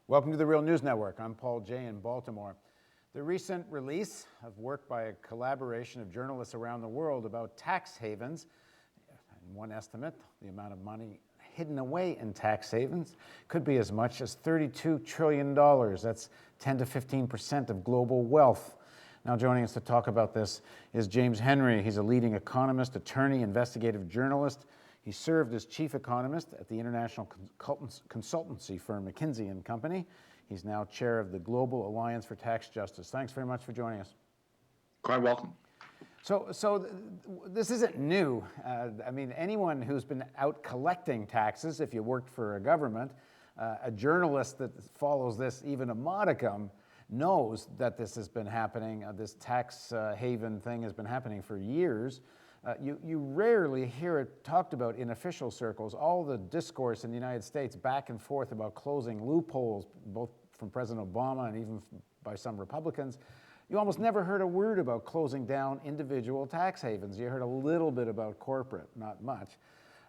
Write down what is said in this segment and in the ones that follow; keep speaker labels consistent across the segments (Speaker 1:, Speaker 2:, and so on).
Speaker 1: Welcome to the Real News Network. I'm Paul Jay in Baltimore. The recent release of work by a collaboration of journalists around the world about tax havens, in one estimate, the amount of money hidden away in tax havens could be as much as $32 trillion. That's 10 to 15% of global wealth. Now joining us to talk about this is James Henry. He's a leading economist, attorney, investigative journalist. He served as chief economist at the international consultancy firm McKinsey & Company. He's now chair of the Global Alliance for Tax Justice. Thanks very much for joining us.
Speaker 2: Quite welcome.
Speaker 1: So this isn't new. I mean, anyone who's been out collecting taxes, if you worked for a government, a journalist that follows this even a modicum knows that this has been happening. This tax haven thing has been happening for years. You rarely hear it talked about in official circles. All the discourse in the United States back and forth about closing loopholes, both from President Obama and even by some Republicans, you almost never heard a word about closing down individual tax havens. You heard a little bit about corporate, not much.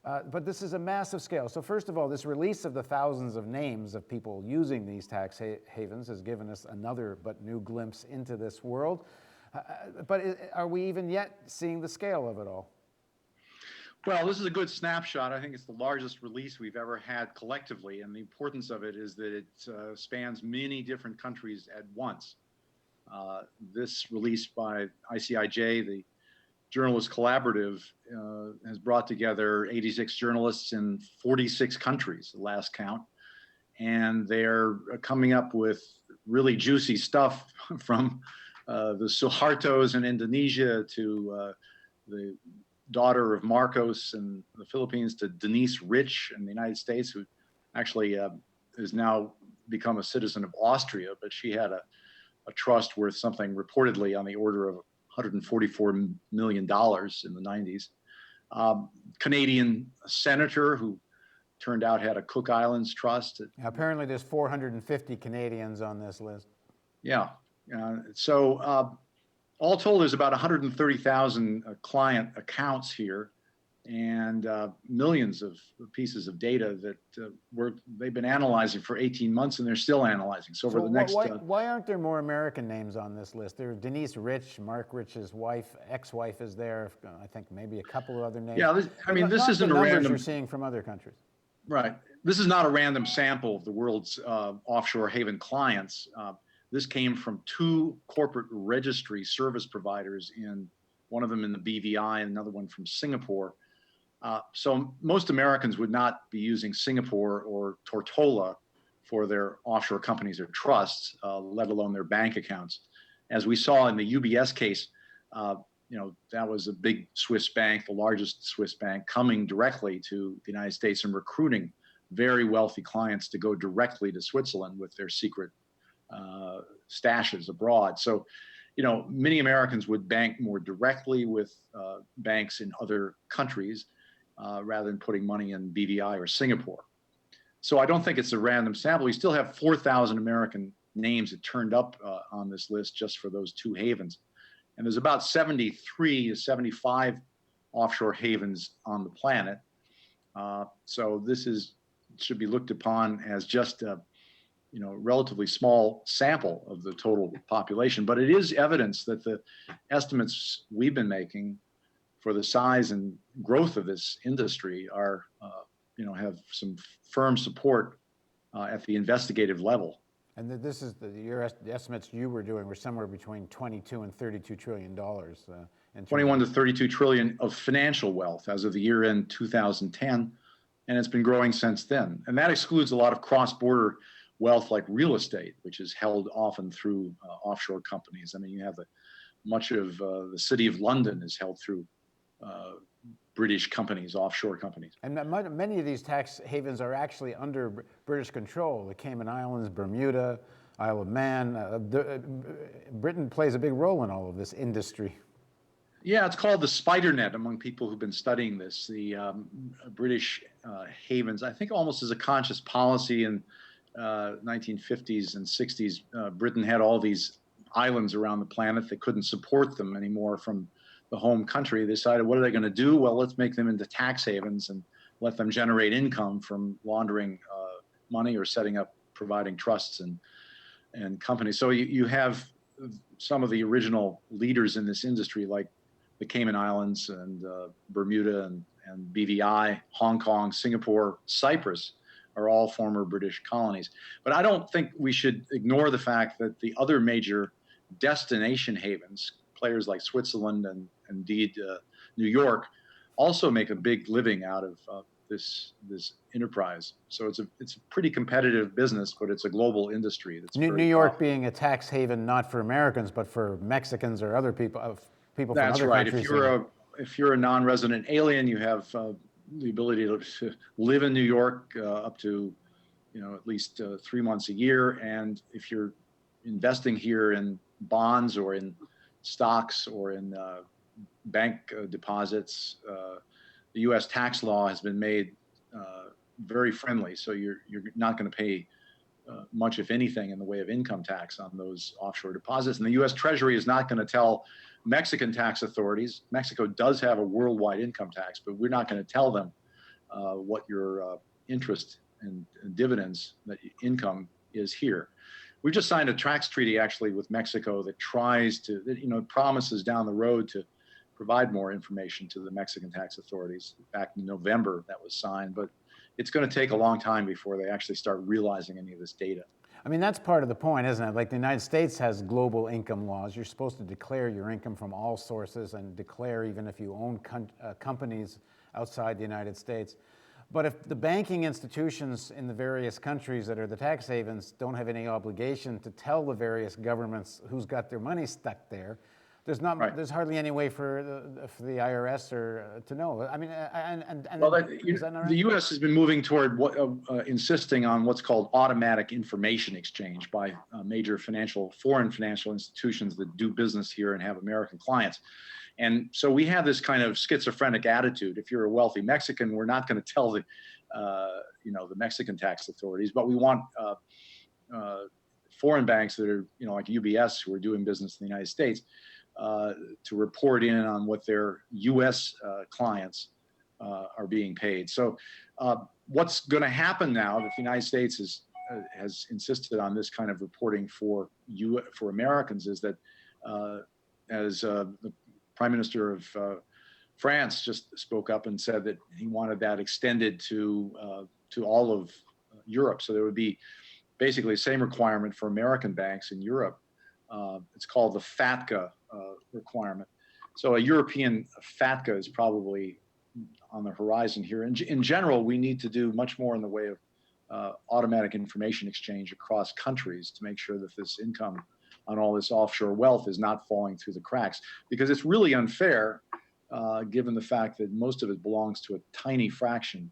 Speaker 1: But this is a massive scale. So first of all, this release of the thousands of names of people using these tax havens has given us another but new glimpse into this world. But are we even yet seeing the scale of it all?
Speaker 2: Well, this is a good snapshot. I think it's the largest release we've ever had collectively, and the importance of it is that it spans many different countries at once. This release by ICIJ, the Journalist Collaborative, has brought together 86 journalists in 46 countries, the last count, and they're coming up with really juicy stuff from the Suhartos in Indonesia to the daughter of Marcos in the Philippines to Denise Rich in the United States, who actually has now become a citizen of Austria, but she had a trust worth something reportedly on the order of $144 million in the 90s. Canadian senator who turned out had a Cook Islands trust.
Speaker 1: Apparently there's 450 Canadians on this list.
Speaker 2: Yeah. So all told, there's about 130,000 client accounts here, and millions of pieces of data that they've been analyzing for 18 months, and they're still analyzing. So over the next,
Speaker 1: why aren't there more American names on this list? There's Denise Rich, Mark Rich's wife, ex-wife is there. I think maybe a couple of other names.
Speaker 2: Yeah, this isn't a random.
Speaker 1: You're seeing from other countries.
Speaker 2: Right. This is not a random sample of the world's offshore haven clients. This came from two corporate registry service providers, one of them in the BVI and another one from Singapore. So most Americans would not be using Singapore or Tortola for their offshore companies or trusts, let alone their bank accounts. As we saw in the UBS case, that was a big Swiss bank, the largest Swiss bank, coming directly to the United States and recruiting very wealthy clients to go directly to Switzerland with their secret stashes abroad. So, many Americans would bank more directly with banks in other countries rather than putting money in BVI or Singapore. So I don't think it's a random sample. We still have 4,000 American names that turned up on this list just for those two havens. And there's about 73 to 75 offshore havens on the planet. So this should be looked upon as just a relatively small sample of the total population, but it is evidence that the estimates we've been making for the size and growth of this industry are, have some firm support at the investigative level.
Speaker 1: And this is the estimates you were doing were somewhere between 22 and 32 trillion dollars.
Speaker 2: 21 to 32 trillion of financial wealth as of the year end 2010, and it's been growing since then. And that excludes a lot of cross-border wealth like real estate, which is held often through offshore companies. I mean, you have much of the city of London is held through British companies, offshore companies.
Speaker 1: And many of these tax havens are actually under British control. The Cayman Islands, Bermuda, Isle of Man. Britain plays a big role in all of this industry.
Speaker 2: Yeah, it's called the spider net among people who've been studying this. The British havens, I think almost as a conscious policy in 1950s and 60s, Britain had all these islands around the planet that couldn't support them anymore from the home country. They decided, what are they going to do? Well, let's make them into tax havens and let them generate income from laundering money or setting up providing trusts and companies. So you have some of the original leaders in this industry, like the Cayman Islands and Bermuda and BVI, Hong Kong, Singapore, Cyprus are all former British colonies. But I don't think we should ignore the fact that the other major destination havens, players like Switzerland and indeed New York, also make a big living out of this enterprise. So it's a pretty competitive business, but it's a global industry. That's
Speaker 1: New
Speaker 2: very
Speaker 1: York
Speaker 2: profitable.
Speaker 1: being a tax haven not for Americans, but for Mexicans or other people, people from
Speaker 2: That's
Speaker 1: other
Speaker 2: right.
Speaker 1: countries.
Speaker 2: If you're a non-resident alien, you have the ability to live in New York up to at least 3 months a year. And if you're investing here in bonds or in stocks or in bank deposits, the U.S. tax law has been made very friendly. So you're not going to pay much, if anything, in the way of income tax on those offshore deposits. And the U.S. Treasury is not going to tell Mexican tax authorities. Mexico does have a worldwide income tax, but we're not going to tell them what your interest and dividends that income is here. We just signed a tax treaty actually with Mexico that tries to, promises down the road to provide more information to the Mexican tax authorities. Back in November, that was signed, but it's going to take a long time before they actually start realizing any of this data.
Speaker 1: I mean, that's part of the point, isn't it? Like the United States has global income laws. You're supposed to declare your income from all sources and declare even if you own companies outside the United States. But if the banking institutions in the various countries that are the tax havens don't have any obligation to tell the various governments who's got their money stuck there, there's hardly any way for the IRS to know. I mean,
Speaker 2: the U.S. has been moving toward insisting on what's called automatic information exchange by major foreign financial institutions that do business here and have American clients. And so we have this kind of schizophrenic attitude. If you're a wealthy Mexican, we're not going to tell the Mexican tax authorities, but we want foreign banks that are, like UBS, who are doing business in the United States, to report in on what their U.S. clients are being paid. So what's going to happen now that the United States has insisted on this kind of reporting for Americans is that, as the Prime Minister of France just spoke up and said that he wanted that extended to all of Europe. So there would be basically the same requirement for American banks in Europe. It's called the FATCA requirement. So a European FATCA is probably on the horizon here. In general, we need to do much more in the way of automatic information exchange across countries to make sure that this income on all this offshore wealth is not falling through the cracks, because it's really unfair given the fact that most of it belongs to a tiny fraction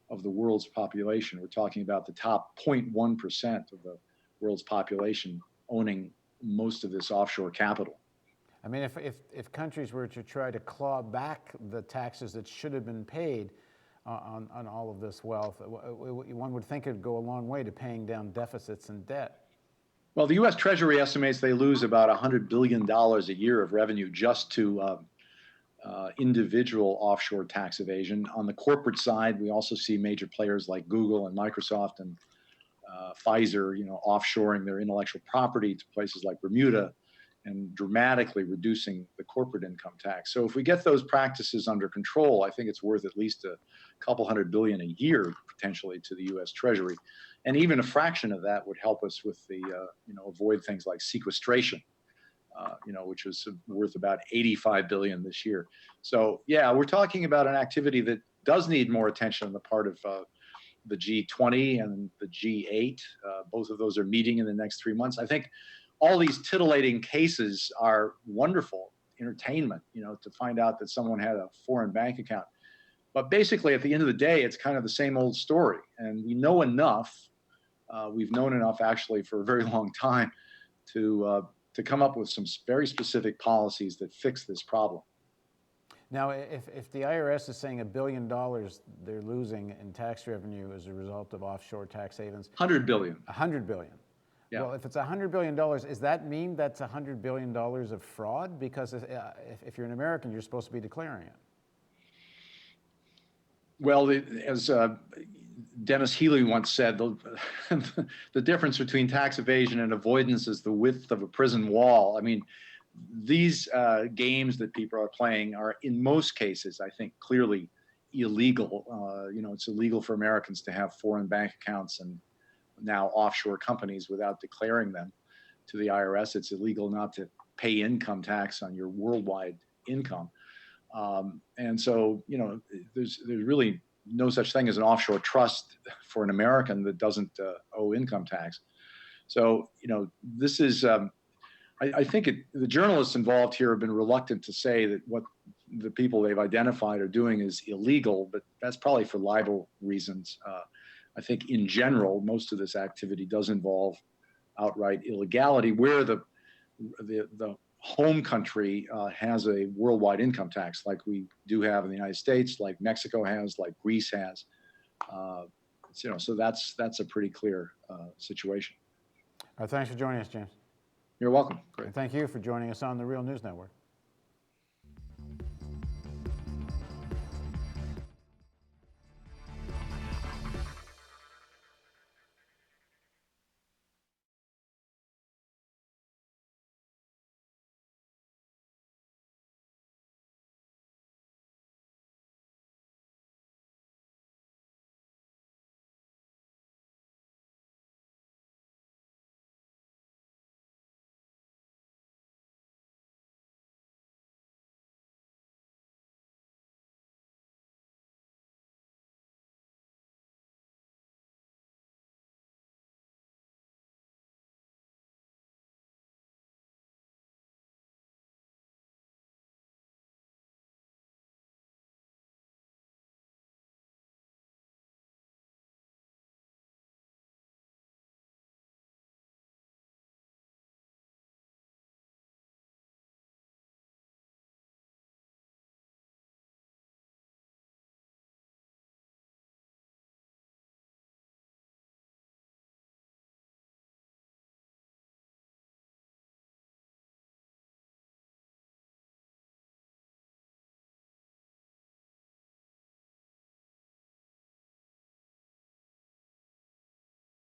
Speaker 2: of the world's population. We're talking about the top 0.1% of the world's population owning most of this offshore capital.
Speaker 1: I mean, if countries were to try to claw back the taxes that should have been paid on all of this wealth, one would think it would go a long way to paying down deficits and debt.
Speaker 2: Well, the U.S. Treasury estimates they lose about $100 billion a year of revenue just to individual offshore tax evasion. On the corporate side, we also see major players like Google and Microsoft and Pfizer, offshoring their intellectual property to places like Bermuda and dramatically reducing the corporate income tax. So if we get those practices under control, I think it's worth at least a couple $100 billion a year potentially to the U.S. Treasury. And even a fraction of that would help us with the, avoid things like sequestration, which was worth about $85 billion this year. So yeah, we're talking about an activity that does need more attention on the part of the G20 and the G8. Both of those are meeting in the next 3 months. I think all these titillating cases are wonderful entertainment, to find out that someone had a foreign bank account. But basically, at the end of the day, it's kind of the same old story. And we know enough. We've known enough, actually, for a very long time to come up with some very specific policies that fix this problem.
Speaker 1: Now, if the IRS is saying $1 billion they're losing in tax revenue as a result of offshore tax havens,
Speaker 2: $100 billion.
Speaker 1: $100 billion. Yeah. Well, if it's $100 billion, does that mean that's $100 billion of fraud? Because if you're an American, you're supposed to be declaring it.
Speaker 2: Well, Dennis Healy once said, the difference between tax evasion and avoidance is the width of a prison wall. I mean, these games that people are playing are, in most cases, I think, clearly illegal. It's illegal for Americans to have foreign bank accounts and now offshore companies without declaring them to the IRS. It's illegal not to pay income tax on your worldwide income. And so, there's really no such thing as an offshore trust for an American that doesn't owe income tax. So, this is, I think the journalists involved here have been reluctant to say that what the people they've identified are doing is illegal, but that's probably for libel reasons. I think in general, most of this activity does involve outright illegality, where the home country has a worldwide income tax, like we do have in the United States, like Mexico has, like Greece has. So that's a pretty clear situation.
Speaker 1: Thanks for joining us, James.
Speaker 2: You're welcome. Great.
Speaker 1: And thank you for joining us on the Real News Network.